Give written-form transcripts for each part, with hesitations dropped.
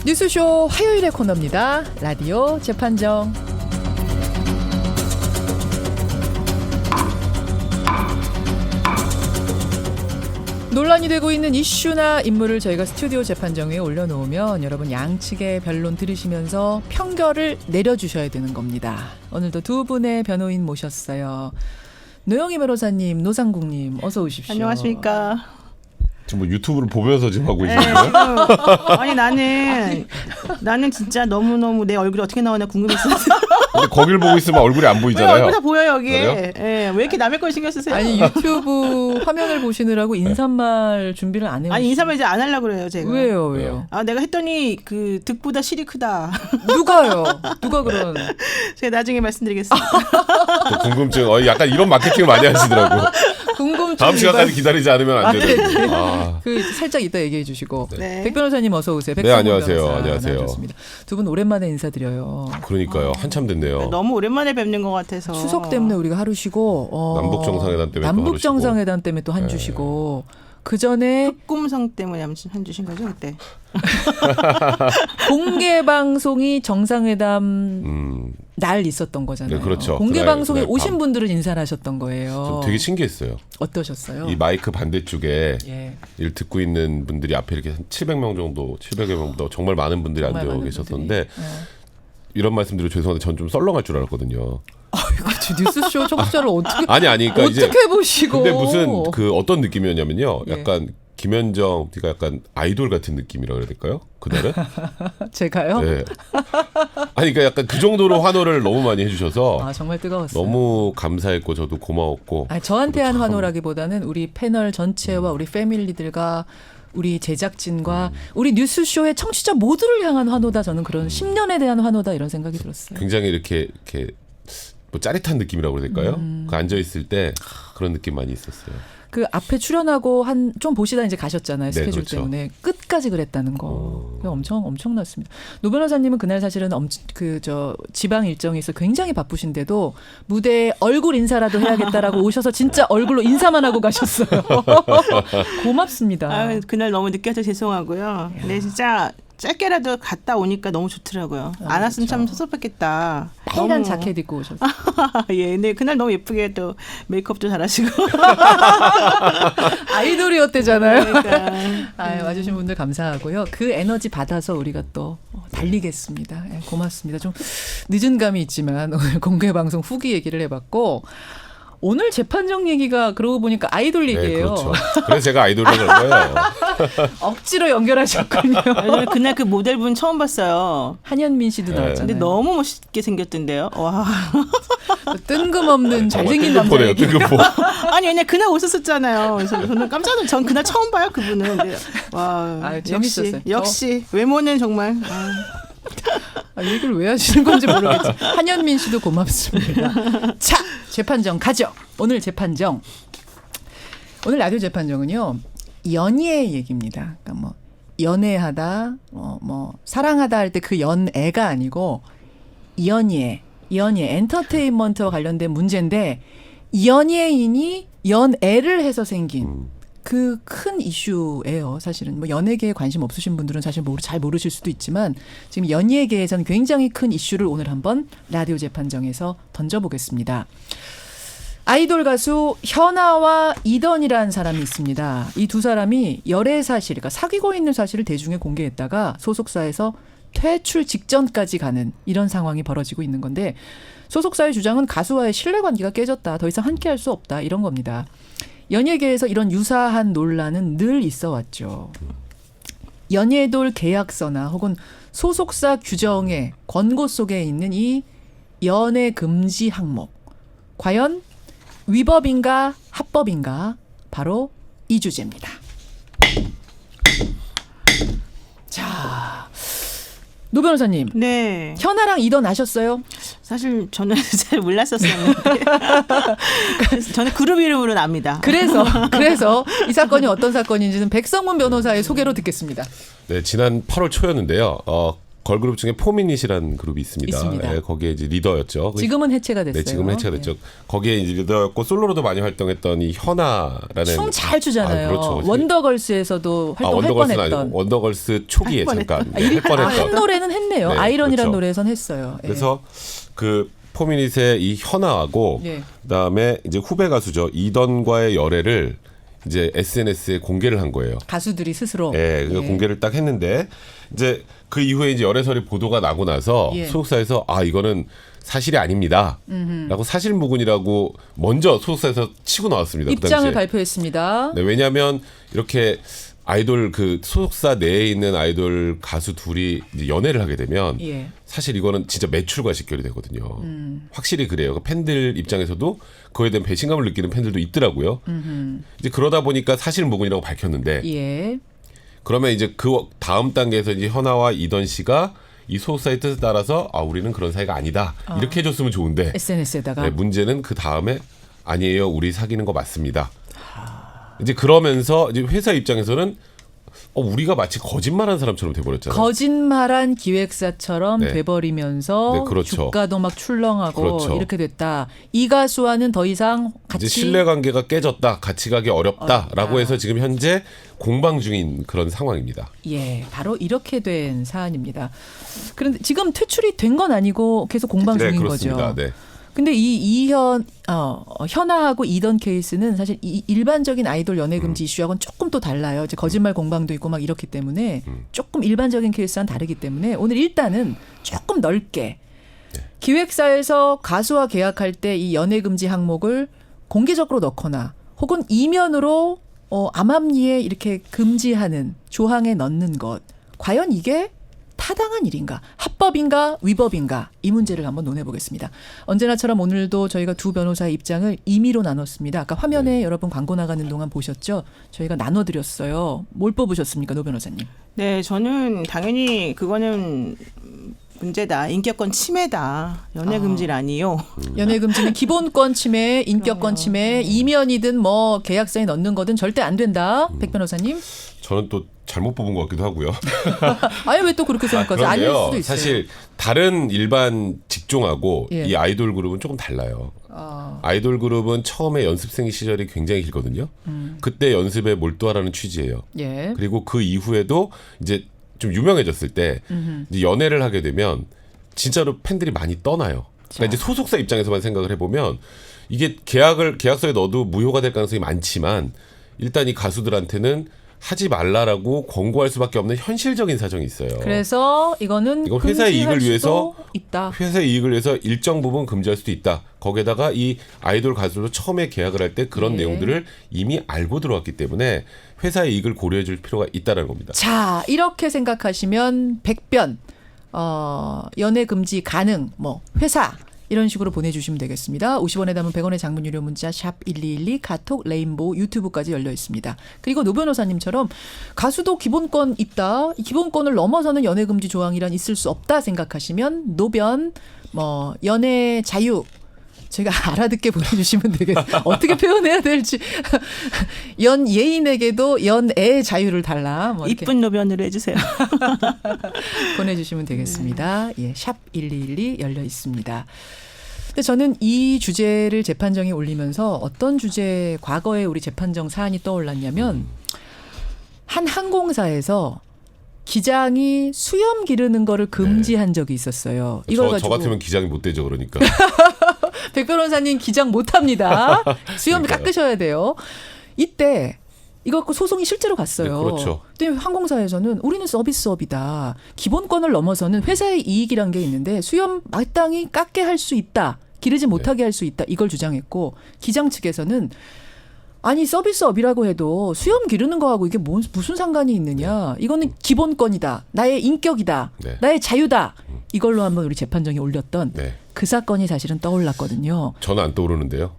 뉴스쇼 화요일의 코너입니다. 라디오 재판정. 논란이 되고 있는 이슈나 인물을 저희가 스튜디오 재판정에 올려놓으면 여러분 양측의 변론 들으시면서 평결을 내려주셔야 되는 겁니다. 오늘도 두 분의 변호인 모셨어요. 노영희 변호사님, 노상국님 어서 오십시오. 안녕하십니까. 지금 뭐 유튜브를 보면서 지금 하고 있는 네, 거예요? 아니 나는 진짜 너무너무 내 얼굴이 어떻게 나오나 궁금했어요. 근데 거길 보고 있으면 얼굴이 안 왜 보이잖아요. 얼굴 다 보여요 여기에. 그래요? 예, 왜 이렇게 남의 걸 신경 쓰세요? 아니 유튜브 화면을 보시느라고 인사말 준비를 안 해요. 아니 인사말 이제 안 하려고 그래요 제가. 왜요? 아 내가 했더니 그 득보다 실이 크다. 누가요? 누가 그런? 제가 나중에 말씀드리겠습니다. 또 궁금증. 약간 이런 마케팅을 많이 하시더라고. 궁금증. 다음 시간까지 기다리지 않으면 안 되는. 그 살짝 이따 얘기해 주시고. 네. 백 변호사님 어서 오세요. 네, 안녕하세요. 안녕하세요. 두 분 오랜만에 인사드려요. 그러니까요. 한참 됐네요. 너무 오랜만에 뵙는 것 같아서. 추석 때문에 우리가 하루 쉬고 남북 정상회담 때문에 남북 정상회담 때문에 또 한 주 쉬고 그 전에 흑곰성 때문에 한 주신 거죠 그때. 공개 방송이 정상회담 날 있었던 거잖아요. 네, 그렇죠. 공개 그날 방송에 오신 밤. 분들은 인사를 하셨던 거예요. 좀 되게 신기했어요. 어떠셨어요? 이 마이크 반대쪽에 예. 일 듣고 있는 분들이 앞에 이렇게 한 700명 정도, 700여 명보다 정말 많은 분들이 정말 앉아 많은 계셨던데 분들이. 이런 말씀드려 죄송한데 전 좀 썰렁할 줄 알았거든요. 아이고, 뉴스쇼 청취자를 어떻게 그러니까 이제 어떻게 보시고? 근데 무슨 그 어떤 느낌이었냐면요. 예. 약간 김현정 씨가 약간 아이돌 같은 느낌이라고 해야 될까요? 그날은? 제가요? 네. 아니 그러니까 약간 그 정도로 환호를 너무 많이 해주셔서 아 정말 뜨거웠어요. 너무 감사했고 저도 고마웠고. 저한테 한 환호라기보다는 우리 패널 전체와 우리 패밀리들과 우리 제작진과 우리 뉴스쇼의 청취자 모두를 향한 환호다. 저는 그런 10년에 대한 환호다 이런 생각이 들었어요. 굉장히 이렇게 뭐 짜릿한 느낌이라고 해야 될까요? 그 앉아 있을 때 그런 느낌 많이 있었어요. 그 앞에 출연하고 좀 보시다 이제 가셨잖아요. 네, 스케줄 그렇죠. 때문에 끝까지 그랬다는 거. 엄청났습니다. 노 변호사님은 그날 사실은 지방 일정이 있어 굉장히 바쁘신데도 무대에 얼굴 인사라도 해야겠다라고 오셔서 진짜 얼굴로 인사만 하고 가셨어요. 고맙습니다. 아, 그날 너무 늦게 와서 죄송하고요. 근데 진짜 짧게라도 갔다 오니까 너무 좋더라고요. 안 왔으면 참 섭섭했겠다. 빨간 너무. 자켓 입고 오셨어요. 예, 근데 그날 너무 예쁘게 또 메이크업도 잘하시고. 아이돌이었대잖아요. 그러니까. 와주신 분들 감사하고요. 그 에너지 받아서 우리가 또 달리겠습니다. 고맙습니다. 좀 늦은 감이 있지만 오늘 공개방송 후기 얘기를 해봤고 오늘 재판정 얘기가 그러고 보니까 아이돌 네, 얘기예요. 그렇죠. 그래서 제가 아이돌로 그런 거예요. 억지로 연결하셨군요. 저는 그날 그 모델분 처음 봤어요. 한현민 씨도 나왔잖아요. 근데 너무 멋있게 생겼던데요. 와. 뜬금없는 잘생긴 남자 뜬금포네요. 얘기. 뜬금포. 아니 왜냐 그날 오셨었잖아요. 그래서 저는 깜짝 놀랐어요. 전 그날 처음 봐요 그분은. 근데 와. 재밌었어요. 역시 외모는 정말. 얘기를 왜 하시는 건지 모르겠지. 한현민 씨도 고맙습니다. 자, 재판정 가죠. 오늘 재판정. 오늘 라디오 재판정은요. 연예의 얘기입니다. 그러니까 뭐 연애하다, 뭐 사랑하다 할 때 그 연애가 아니고 연예 엔터테인먼트와 관련된 문제인데 연예인이 연애를 해서 생긴 그 큰 이슈예요. 사실은 뭐 연예계에 관심 없으신 분들은 사실 잘 모르실 수도 있지만 지금 연예계에서는 굉장히 큰 이슈를 오늘 한번 라디오 재판정에서 던져보겠습니다. 아이돌 가수 현아와 이던이라는 사람이 있습니다. 이 두 사람이 열애 사실, 그러니까 사귀고 있는 사실을 대중에 공개했다가 소속사에서 퇴출 직전까지 가는 이런 상황이 벌어지고 있는 건데 소속사의 주장은 가수와의 신뢰관계가 깨졌다. 더 이상 함께할 수 없다. 이런 겁니다. 연예계에서 이런 유사한 논란은 늘 있어 왔죠. 연예돌 계약서나 혹은 소속사 규정의 권고 속에 있는 이 연애 금지 항목. 과연 위법인가 합법인가? 바로 이 주제입니다. 자, 노 변호사님. 네. 현아랑 이던 아셨어요? 사실 저는 잘 몰랐었었는데 저는 그룹 이름으로는 압니다. 그래서 이 사건이 어떤 사건인지는 백성문 변호사의 소개로 듣겠습니다. 네, 지난 8월 초였는데요. 걸그룹 중에 포미닛이라는 그룹이 있습니다. 있습니다. 예, 거기에 이제 리더였죠. 지금은 해체가 됐어요. 네, 지금은 해체가 됐죠. 거기에 이제 리더였고 솔로로도 많이 활동했던 이 현아라는 춤 잘 추잖아요. 그렇죠. 원더걸스에서도 활동할 원더걸스는 뻔했던. 아니고 원더걸스 초기에 할 잠깐 한 뻔했던. 노래는 했네요. 네, 아이런이라는 그렇죠. 노래에선 했어요. 예. 그래서 그 포미닛의 이 현아하고 예. 그다음에 이제 후배 가수죠 이던과의 열애를 이제 SNS에 공개를 한 거예요. 가수들이 스스로. 예, 그 공개를 딱 했는데 이제 그 이후에 이제 열애설이 보도가 나고 나서 예. 소속사에서 이거는 사실이 아닙니다.라고 사실무근이라고 먼저 소속사에서 치고 나왔습니다. 그 입장을 당시에. 발표했습니다. 네, 왜냐하면 이렇게 아이돌 그 소속사 내에 있는 아이돌 가수 둘이 이제 연애를 하게 되면 예. 사실 이거는 진짜 매출과 직결이 되거든요. 확실히 그래요. 팬들 입장에서도 그거에 대한 배신감을 느끼는 팬들도 있더라고요. 이제 그러다 보니까 사실무근이라고 밝혔는데 예. 그러면 이제 그 다음 단계에서 이제 현아와 이던 씨가 이 소속사의 뜻에 따라서 우리는 그런 사이가 아니다 이렇게 해줬으면 좋은데 SNS에다가. 네, 문제는 그 다음에 아니에요 우리 사귀는 거 맞습니다. 이제 그러면서 이제 회사 입장에서는 우리가 마치 거짓말한 사람처럼 돼버렸잖아요. 거짓말한 기획사처럼 네. 돼버리면서 네, 그렇죠. 주가도 막 출렁하고 그렇죠. 이렇게 됐다. 이 가수와는 더 이상 같이 이제 신뢰관계가 깨졌다, 같이 가기 어렵다라고 해서 지금 현재 공방 중인 그런 상황입니다. 예, 바로 이렇게 된 사안입니다. 그런데 지금 퇴출이 된 건 아니고 계속 공방 네, 중인 그렇습니다. 거죠. 네. 근데 현아하고 이던 케이스는 사실 이 일반적인 아이돌 연애 금지 이슈하고는 조금 또 달라요. 이제 거짓말 공방도 있고 막 이렇기 때문에 조금 일반적인 케이스와는 다르기 때문에 오늘 일단은 조금 넓게 기획사에서 가수와 계약할 때 이 연애 금지 항목을 공개적으로 넣거나 혹은 이면으로 암암리에 이렇게 금지하는 조항에 넣는 것 과연 이게 타당한 일인가? 합법인가? 위법인가? 이 문제를 한번 논해보겠습니다. 언제나처럼 오늘도 저희가 두 변호사의 입장을 임의로 나눴습니다. 아까 화면에 여러분 광고 나가는 동안 보셨죠? 저희가 나눠드렸어요. 뭘 뽑으셨습니까? 노 변호사님. 네, 저는 당연히 그거는 문제다. 인격권 침해다. 연애 금지라니요. 연애 금지는 기본권 침해, 인격권 침해, 이면이든 뭐 계약서에 넣는 거든 절대 안 된다. 백 변호사님. 저는 또 잘못 뽑은 것 같기도 하고요. 아니 왜 또 그렇게 생각하세요? 아닐 그런데요, 수도 있어요. 사실 다른 일반 직종하고 예. 이 아이돌 그룹은 조금 달라요. 아이돌 그룹은 처음에 연습생 시절이 굉장히 길거든요. 그때 연습에 몰두하라는 취지예요. 예. 그리고 그 이후에도 이제 좀 유명해졌을 때 이제 연애를 하게 되면 진짜로 팬들이 많이 떠나요. 그러니까 이제 소속사 입장에서만 생각을 해보면 이게 계약서에 넣어도 무효가 될 가능성이 많지만 일단 이 가수들한테는 하지 말라라고 권고할 수밖에 없는 현실적인 사정이 있어요. 그래서 이건 회사의 이익을 금지할 위해서 수도 있다. 회사의 이익을 위해서 일정 부분 금지할 수도 있다. 거기에다가 이 아이돌 가수도 처음에 계약을 할 때 그런 예. 내용들을 이미 알고 들어왔기 때문에 회사의 이익을 고려해 줄 필요가 있다는 겁니다. 자, 이렇게 생각하시면 백변 연애 금지 가능 뭐 회사 이런 식으로 보내주시면 되겠습니다. 50원에 담은 100원의 장문 유료 문자 샵 1212 카톡 레인보우 유튜브까지 열려 있습니다. 그리고 노 변호사님처럼 가수도 기본권 있다. 이 기본권을 넘어서는 연애 금지 조항이란 있을 수 없다 생각하시면 노변 뭐 연애 자유 제가 알아듣게 보내주시면 되겠어요. 어떻게 표현해야 될지. 연 예인에게도 연애의 자유를 달라. 뭐 이렇게 이쁜 노변으로 해주세요. 보내주시면 되겠습니다. 예, 샵 1212 열려 있습니다. 근데 저는 이 주제를 재판정에 올리면서 어떤 주제 과거에 우리 재판정 사안이 떠올랐냐면 한 항공사에서 기장이 수염 기르는 거를 금지한 적이 있었어요. 이걸 저 가지고 같으면 기장이 못 되죠, 그러니까. 백 변호사님 기장 못합니다. 수염 그러니까요. 깎으셔야 돼요. 이때 이거 갖고 소송이 실제로 갔어요. 네, 그렇죠. 근데 항공사에서는 우리는 서비스업이다. 기본권을 넘어서는 회사의 이익이란 게 있는데 수염 마땅히 깎게 할 수 있다. 기르지 못하게 할 수 있다. 이걸 주장했고 기장 측에서는 아니 서비스업이라고 해도 수염 기르는 거하고 이게 무슨 상관이 있느냐. 이거는 기본권이다. 나의 인격이다. 네. 나의 자유다. 이걸로 한번 우리 재판정에 올렸던 네. 그 사건이 사실은 떠올랐거든요. 저는 안 떠오르는데요.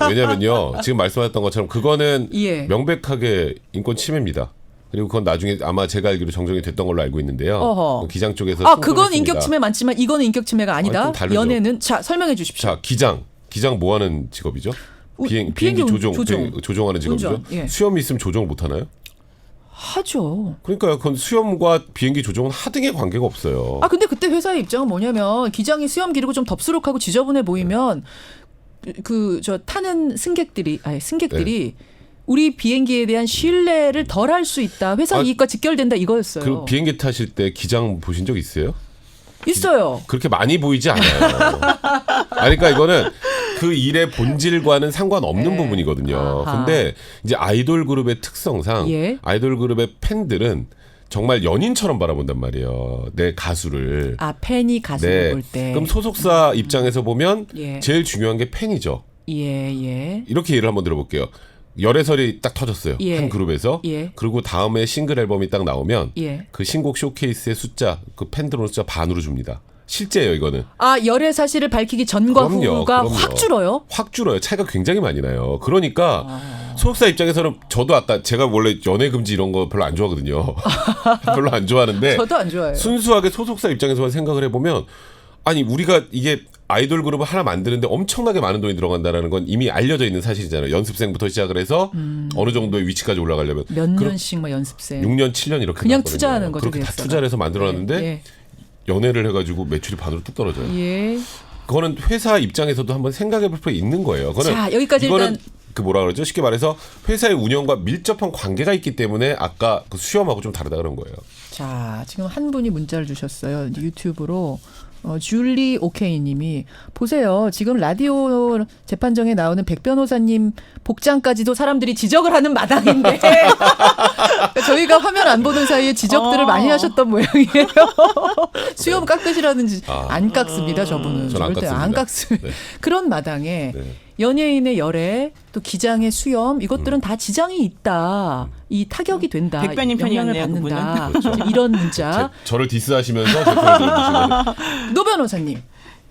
왜냐면요. 지금 말씀하셨던 것처럼 그거는 예. 명백하게 인권 침해입니다. 그리고 그건 나중에 아마 제가 알기로 정정이 됐던 걸로 알고 있는데요. 어허. 기장 쪽에서 아, 그건 승소했습니다. 인격 침해 많지만 이거는 인격 침해가 아니다. 좀 다르죠. 연애는 자 설명해 주십시오. 자, 기장 뭐 하는 직업이죠? 비행기 비행기 조종하는 직업이죠. 운전, 예. 수염이 있으면 조종을 못 하나요? 하죠. 그러니까요. 그건 수염과 비행기 조종은 하등의 관계가 없어요. 근데 그때 회사의 입장은 뭐냐면 기장이 수염 기르고 좀 덥수룩하고 지저분해 보이면 저 타는 승객들이 우리 비행기에 대한 신뢰를 덜 할 수 있다. 회사 이익과 직결된다 이거였어요. 그 비행기 타실 때 기장 보신 적 있어요? 있어요. 그렇게 많이 보이지 않아요. 그러니까 이거는 그 일의 본질과는 상관없는 부분이거든요. 아하. 근데 이제 아이돌 그룹의 특성상 예. 아이돌 그룹의 팬들은 정말 연인처럼 바라본단 말이에요. 내 가수를. 팬이 가수를 네. 볼 때. 그럼 소속사 입장에서 보면 예. 제일 중요한 게 팬이죠. 예. 이렇게 예를 한번 들어볼게요. 열애설이 딱 터졌어요. 예. 한 그룹에서. 예. 그리고 다음에 싱글 앨범이 딱 나오면 예. 그 신곡 쇼케이스의 숫자, 그 팬들 오는 숫자 반으로 줍니다. 실제예요, 이거는. 열애 사실을 밝히기 전과 그럼요, 후가 그럼요. 확 줄어요? 확 줄어요. 차이가 굉장히 많이 나요. 그러니까 소속사 입장에서는 저도 아까 제가 원래 연애 금지 이런 거 별로 안 좋아하거든요. 별로 안 좋아하는데 저도 안 좋아해요. 순수하게 소속사 입장에서만 생각을 해보면 아니 우리가 이게 아이돌 그룹을 하나 만드는데 엄청나게 많은 돈이 들어간다는 건 이미 알려져 있는 사실이잖아요. 연습생부터 시작을 해서 어느 정도의 위치까지 올라가려면 몇 년씩 연습생. 6년, 7년 이렇게 그냥 나왔거든요. 투자하는 거죠. 그렇게 다 계획서가. 투자를 해서 만들어놨는데 예. 연애를 해가지고 매출이 반으로 뚝 떨어져요. 예. 그거는 회사 입장에서도 한번 생각해볼 필요 있는 거예요. 그거는 자, 여기까지 이거는 일단 그 뭐라 그러죠? 쉽게 말해서 회사의 운영과 밀접한 관계가 있기 때문에 아까 그 수염하고 좀 다르다 그런 거예요. 자, 지금 한 분이 문자를 주셨어요. 유튜브로. 줄리 오케이 님이 보세요. 지금 라디오 재판정에 나오는 백 변호사님 복장까지도 사람들이 지적을 하는 마당인데 그러니까 저희가 화면 안 보는 사이에 지적들을 많이 하셨던 모양이에요. 수염 깎으시라는 안 깎습니다. 저분은 저는 안 절대 깎습니다. 안 깎습니다. 네. 그런 마당에 네. 연예인의 열애 또 기장의 수염 이것들은 다 지장이 있다. 이 타격이 된다. 백변인 영향을 편이었네요, 받는다. 그분은. 지금 이런 문자. 저를 디스하시면서 제 편을 들어주시면 노 변호사님.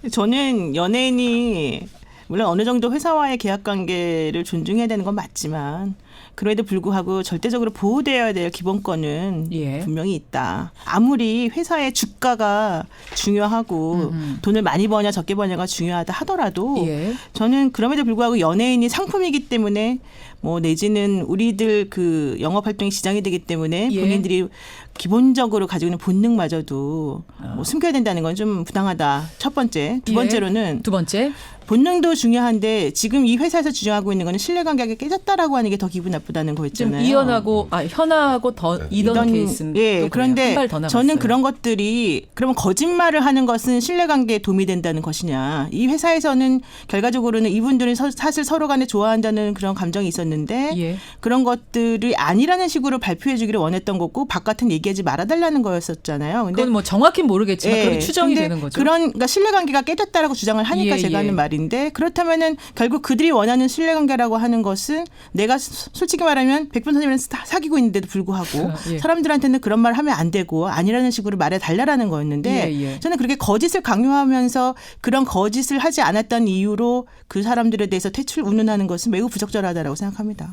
저는 연예인이 물론 어느 정도 회사와의 계약 관계를 존중해야 되는 건 맞지만 그럼에도 불구하고 절대적으로 보호되어야 될 기본권은 예. 분명히 있다. 아무리 회사의 주가가 중요하고 돈을 많이 버냐 적게 버냐가 중요하다 하더라도 예. 저는 그럼에도 불구하고 연예인이 상품이기 때문에 뭐 내지는 우리들 그 영업 활동이 시장이 되기 때문에 예. 본인들이 기본적으로 가지고 있는 본능마저도 뭐 숨겨야 된다는 건 좀 부당하다. 첫 번째. 두 예. 번째로는 두 번째. 본능도 중요한데 지금 이 회사에서 주장하고 있는 거는 신뢰관계가 깨졌다라고 하는 게 더 기분 나쁘다는 좀 거였잖아요. 이현하고 현하고 더 이던 케이스는 예, 그런데 한발 더 나갔어요. 저는 그런 것들이 그러면 거짓말을 하는 것은 신뢰관계에 도움이 된다는 것이냐. 이 회사에서는 결과적으로는 이분들은 사실 서로 간에 좋아한다는 그런 감정이 있었는데 예. 그런 것들이 아니라는 식으로 발표해 주기를 원했던 거고 바깥은 얘기하지 말아달라는 거였었잖아요. 근데 그건 뭐 정확히 모르겠지만 그렇게 추정이 근데 되는 거죠. 그러니까 신뢰관계가 깨졌다라고 주장을 하니까 예, 제가 예. 하는 말인데 그렇다면은 결국 그들이 원하는 신뢰관계라고 하는 것은 내가 솔직히 말하면 백분 선생님은 사귀고 있는데도 불구하고 예. 사람들한테는 그런 말 하면 안 되고 아니라는 식으로 말해달라는 거였는데 예. 저는 그렇게 거짓을 강요하면서 그런 거짓을 하지 않았던 이유로 그 사람들에 대해서 퇴출 운운하는 것은 매우 부적절하다라고 생각합니다.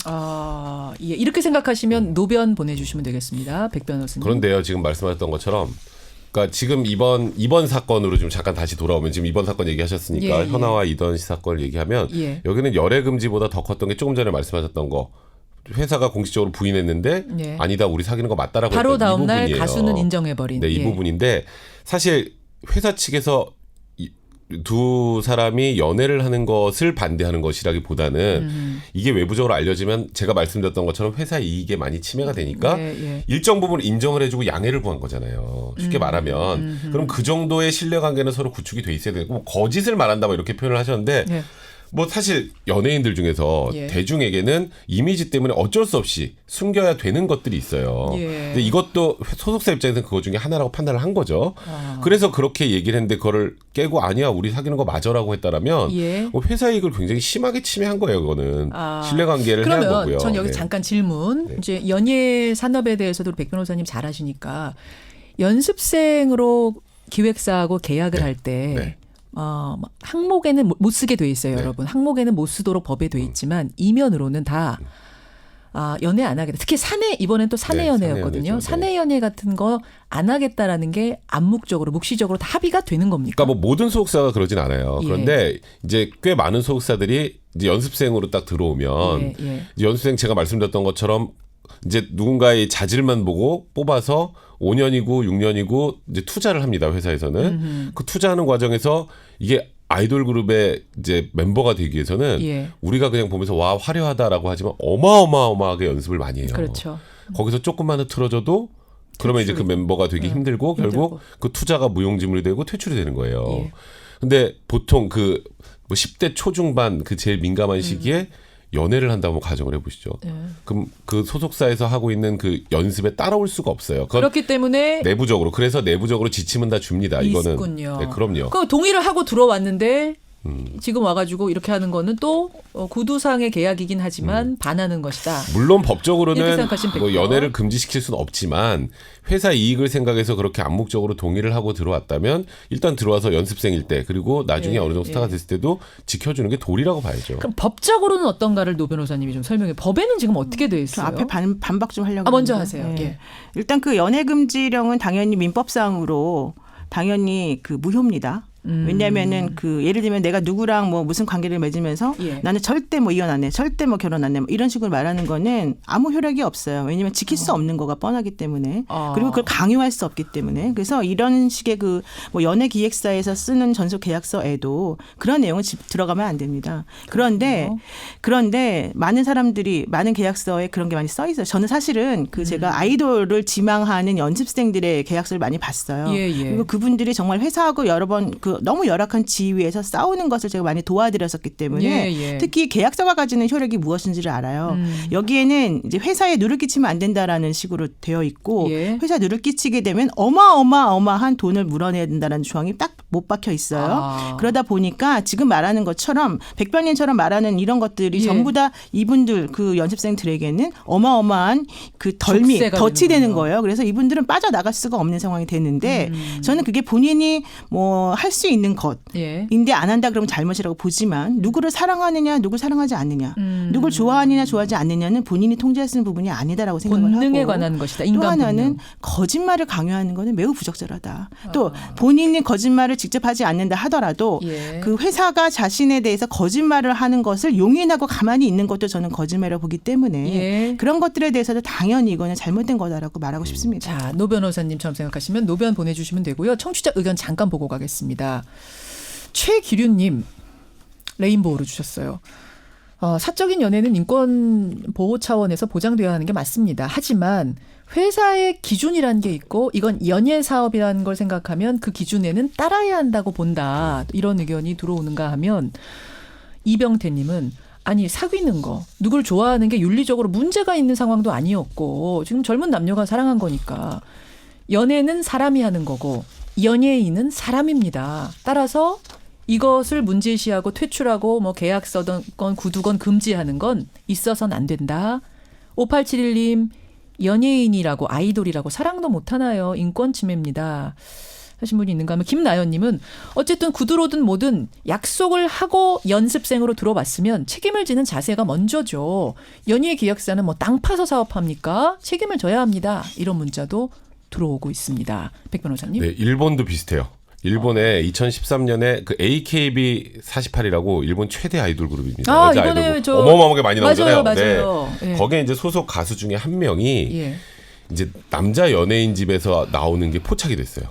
예. 이렇게 생각하시면 노변 보내주시면 되겠습니다. 백 변호사님. 그런데요, 지금 말씀하셨던 것처럼, 그러니까 지금 이번 사건으로 좀 잠깐 다시 돌아오면 지금 이번 사건 얘기하셨으니까 예. 현아와 이던 씨 사건을 얘기하면 예. 여기는 열애 금지보다 더 컸던 게 조금 전에 말씀하셨던 거. 회사가 공식적으로 부인했는데 예. 아니다, 우리 사귀는 거 맞다라고 바로 했던 이 다음 날 부분이에요. 가수는 인정해버린. 네, 이 예. 부분인데 사실 회사 측에서 두 사람이 연애를 하는 것을 반대하는 것이라기보다는 이게 외부적으로 알려지면 제가 말씀드렸던 것처럼 회사 이익에 많이 침해가 되니까 예. 일정 부분 인정을 해주고 양해를 구한 거잖아요. 쉽게 말하면 그럼 그 정도의 신뢰관계는 서로 구축이 돼 있어야 되고 뭐 거짓을 말한다 뭐 이렇게 표현을 하셨는데 예. 뭐 사실 연예인들 중에서 예. 대중에게는 이미지 때문에 어쩔 수 없이 숨겨야 되는 것들이 있어요. 예. 근데 이것도 소속사 입장에서는 그거 중에 하나라고 판단을 한 거죠. 그래서 그렇게 얘기를 했는데 그거를 깨고 아니야 우리 사귀는 거 맞아라고 했다라면 예. 뭐 회사 이익을 굉장히 심하게 침해한 거예요. 그거는 신뢰관계를 해야 그러면 거고요. 전 여기 네. 잠깐 질문. 네. 이제 연예 산업에 대해서도 백 변호사님 잘 아시니까 연습생으로 기획사하고 계약을 네. 할 때 네. 항목에는 못 쓰게 돼 있어요, 네. 여러분. 항목에는 못 쓰도록 법에 돼 있지만 이면으로는 다 연애 안 하겠다. 특히 이번엔 또 사내 네, 연애였거든요. 사내 연애죠. 사내 연애 같은 거 안 하겠다라는 게 암묵적으로 묵시적으로 다 합의가 되는 겁니까? 그러니까 뭐 모든 소속사가 그러진 않아요. 예. 그런데 이제 꽤 많은 소속사들이 이제 연습생으로 딱 들어오면 예. 이제 연습생 제가 말씀드렸던 것처럼 이제 누군가의 자질만 보고 뽑아서 5년이고 6년이고 이제 투자를 합니다. 회사에서는. 그 투자하는 과정에서 이게 아이돌 그룹의 이제 멤버가 되기 위해서는 예. 우리가 그냥 보면서 와 화려하다라고 하지만 어마어마하게 연습을 많이 해요. 그렇죠. 거기서 조금만 더 틀어져도 그러면 이제 그 멤버가 되기 힘들고 결국 그 투자가 무용지물이 되고 퇴출이 되는 거예요. 예. 근데 보통 그 뭐 10대 초중반 그 제일 민감한 시기에 연애를 한다고 가정을 해보시죠. 그럼 그 소속사에서 하고 있는 그 연습에 따라올 수가 없어요. 그건 그렇기 때문에 내부적으로 그래서 내부적으로 지침은 다 줍니다. 이거는 있군요. 네, 그럼요. 그 동의를 하고 들어왔는데 지금 와가지고 이렇게 하는 거는 또 구두상의 계약이긴 하지만 반하는 것이다. 물론 이렇게 법적으로는 생각하시면 뭐 되고요. 연애를 금지시킬 수는 없지만 회사 이익을 생각해서 그렇게 암묵적으로 동의를 하고 들어왔다면 일단 들어와서 연습생일 때 그리고 나중에 예, 어느 정도 스타가 예. 됐을 때도 지켜주는 게 도리라고 봐야죠. 그럼 법적으로는 어떤가를 노 변호사님이 좀 설명해. 법에는 지금 어떻게 돼 저 있어요? 앞에 반박 좀 하려고. 먼저 하는데. 하세요. 예. 예. 일단 그 연애금지령은 당연히 민법상으로 당연히 그 무효입니다. 왜냐하면은 그 예를 들면 내가 누구랑 뭐 무슨 관계를 맺으면서 예. 나는 절대 뭐 이혼 안 해, 절대 뭐 결혼 안 해, 뭐 이런 식으로 말하는 거는 아무 효력이 없어요. 왜냐하면 지킬 수 없는 거가 뻔하기 때문에 그리고 그걸 강요할 수 없기 때문에 그래서 이런 식의 그 뭐 연예 기획사에서 쓰는 전속 계약서에도 그런 내용은 들어가면 안 됩니다. 그런데 많은 사람들이 많은 계약서에 그런 게 많이 써 있어요. 저는 사실은 그 제가 아이돌을 지망하는 연습생들의 계약서를 많이 봤어요. 예, 예. 그리고 그분들이 정말 회사하고 여러 번 그 너무 열악한 지위에서 싸우는 것을 제가 많이 도와드렸었기 때문에 예, 예. 특히 계약서가 가지는 효력이 무엇인지를 알아요. 여기에는 이제 회사에 누를 끼치면 안 된다라는 식으로 되어 있고 예. 회사 누를 끼치게 되면 어마어마한 돈을 물어내야 된다는 조항이 딱 못 박혀 있어요. 아. 그러다 보니까 지금 말하는 것처럼 백변님처럼 말하는 이런 것들이 예. 전부 다 이분들 그 연습생들에게는 어마어마한 그 덫이 족쇄가 되는 되는군요. 거예요. 그래서 이분들은 빠져나갈 수가 없는 상황이 되는데 저는 그게 본인이 뭐 할 수 있는 예. 것인데 안 한다 그러면 잘못이라고 보지만 누구를 사랑하느냐 누구를 사랑하지 않느냐 누구를 좋아하느냐 좋아하지 않느냐는 본인이 통제할 수 있는 부분이 아니다라고 생각을 본능에 하고 관한 것이다. 또 인간 하나는 본능. 거짓말을 강요하는 것은 매우 부적절하다. 또 본인이 거짓말을 직접 하지 않는다 하더라도 예. 그 회사가 자신에 대해서 거짓말을 하는 것을 용인하고 가만히 있는 것도 저는 거짓말이라고 보기 때문에 예. 그런 것들에 대해서도 당연히 이거는 잘못된 거다라고 말하고 싶습니다. 자, 노 변호사님처럼 생각하시면 노변 보내주시면 되고요. 청취자 의견 잠깐 보고 가겠습니다. 최기륜님 레인보우로 주셨어요. 사적인 연애는 인권 보호 차원에서 보장되어야 하는 게 맞습니다. 하지만 회사의 기준이라는 게 있고 이건 연예 사업이라는 걸 생각하면 그 기준에는 따라야 한다고 본다. 이런 의견이 들어오는가 하면 이병태님은 아니 사귀는 거 누굴 좋아하는 게 윤리적으로 문제가 있는 상황도 아니었고 지금 젊은 남녀가 사랑한 거니까 연애는 사람이 하는 거고 연예인은 사람입니다. 따라서 이것을 문제시하고 퇴출하고 뭐 계약서든 건 구두건 금지하는 건 있어서는 안 된다. 5871님 연예인이라고 아이돌이라고 사랑도 못하나요? 인권 침해입니다. 하신 분이 있는가 하면 김나연님은 어쨌든 구두로든 뭐든 약속을 하고 연습생으로 들어왔으면 책임을 지는 자세가 먼저죠. 연예 기획사는 뭐 땅 파서 사업합니까? 책임을 져야 합니다. 이런 문자도 들어오고 있습니다. 백 변호사님. 네, 일본도 비슷해요. 일본에 2013년에 그 AKB48이라고 일본 최대 아이돌 그룹입니다. 아, 여자 이번에 아이돌 저 어마어마하게 많이 나오잖아요. 맞아요. 네. 예. 거기에 이제 소속 가수 중에 한 명이 예. 이제 남자 연예인 집에서 나오는 게 포착이 됐어요.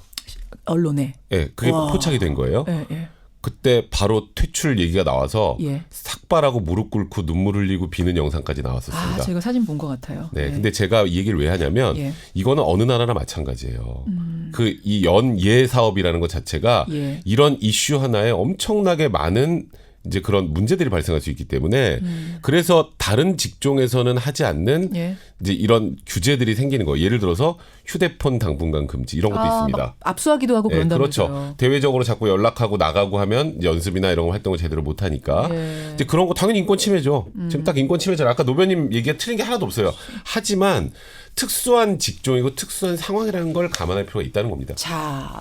언론에. 예, 그게 와. 포착이 된 거예요. 예, 예. 그때 바로 퇴출 얘기가 나와서 예. 삭발하고 무릎 꿇고 눈물 흘리고 비는 영상까지 나왔었습니다. 아, 제가 사진 본 것 같아요. 네, 예. 근데 제가 이 얘기를 왜 하냐면 예. 이거는 어느 나라나 마찬가지예요. 그 이 연예 사업이라는 것 자체가 예. 이런 이슈 하나에 엄청나게 많은 이제 그런 문제들이 발생할 수 있기 때문에 그래서 다른 직종에서는 하지 않는 예. 이제 이런 규제들이 생기는 거예요. 예를 들어서 휴대폰 당분간 금지 이런 것도 있습니다. 막 압수하기도 하고 네, 그런다면서요. 그렇죠. 대외적으로 자꾸 연락하고 나가고 하면 연습이나 이런 활동을 제대로 못 하니까 예. 이제 그런 거 당연히 인권 침해죠. 지금 딱 인권 침해잖아요. 아까 노변님 얘기가 틀린 게 하나도 없어요. 하지만 특수한 직종이고 특수한 상황이라는 걸 감안할 필요가 있다는 겁니다. 자,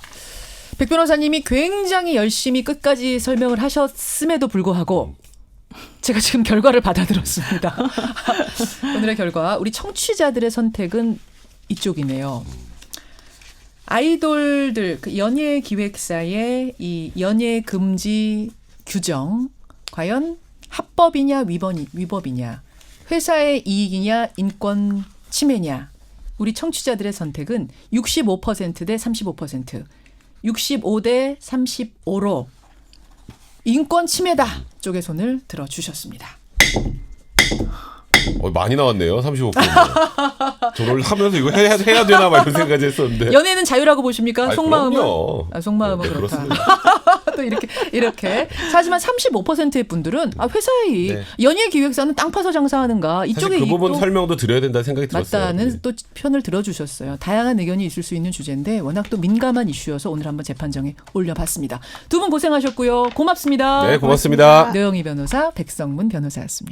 백 변호사님이 굉장히 열심히 끝까지 설명을 하셨음에도 불구하고 제가 지금 결과를 받아들었습니다. 오늘의 결과 우리 청취자들의 선택은 이쪽이네요. 아이돌들 그 연예 기획사의 이 연예 금지 규정 과연 합법이냐 위법이냐 회사의 이익이냐 인권 침해냐? 우리 청취자들의 선택은 65%대 35%, 65대 35로 인권 침해다 쪽의 손을 들어주셨습니다. 많이 나왔네요. 35%. 저를 하면서 이거 해야 되나 막 이런 생각까지 했었는데. 연애는 자유라고 보십니까? 아니, 속마음은? 그럼요. 속마음은 네, 그렇다. 그렇습니다. 또 이렇게. 하지만 35%의 분들은 회사의 네. 연예 기획사는 땅 파서 장사하는가 이쪽에 사실 그 부분 또 설명도 드려야 된다는 생각이 들었어요. 맞다는 네. 또 편을 들어주셨어요. 다양한 의견이 있을 수 있는 주제인데 워낙 또 민감한 이슈여서 오늘 한번 재판정에 올려봤습니다. 두 분 고생하셨고요. 고맙습니다. 네, 고맙습니다. 노영희 변호사, 백성문 변호사였습니다.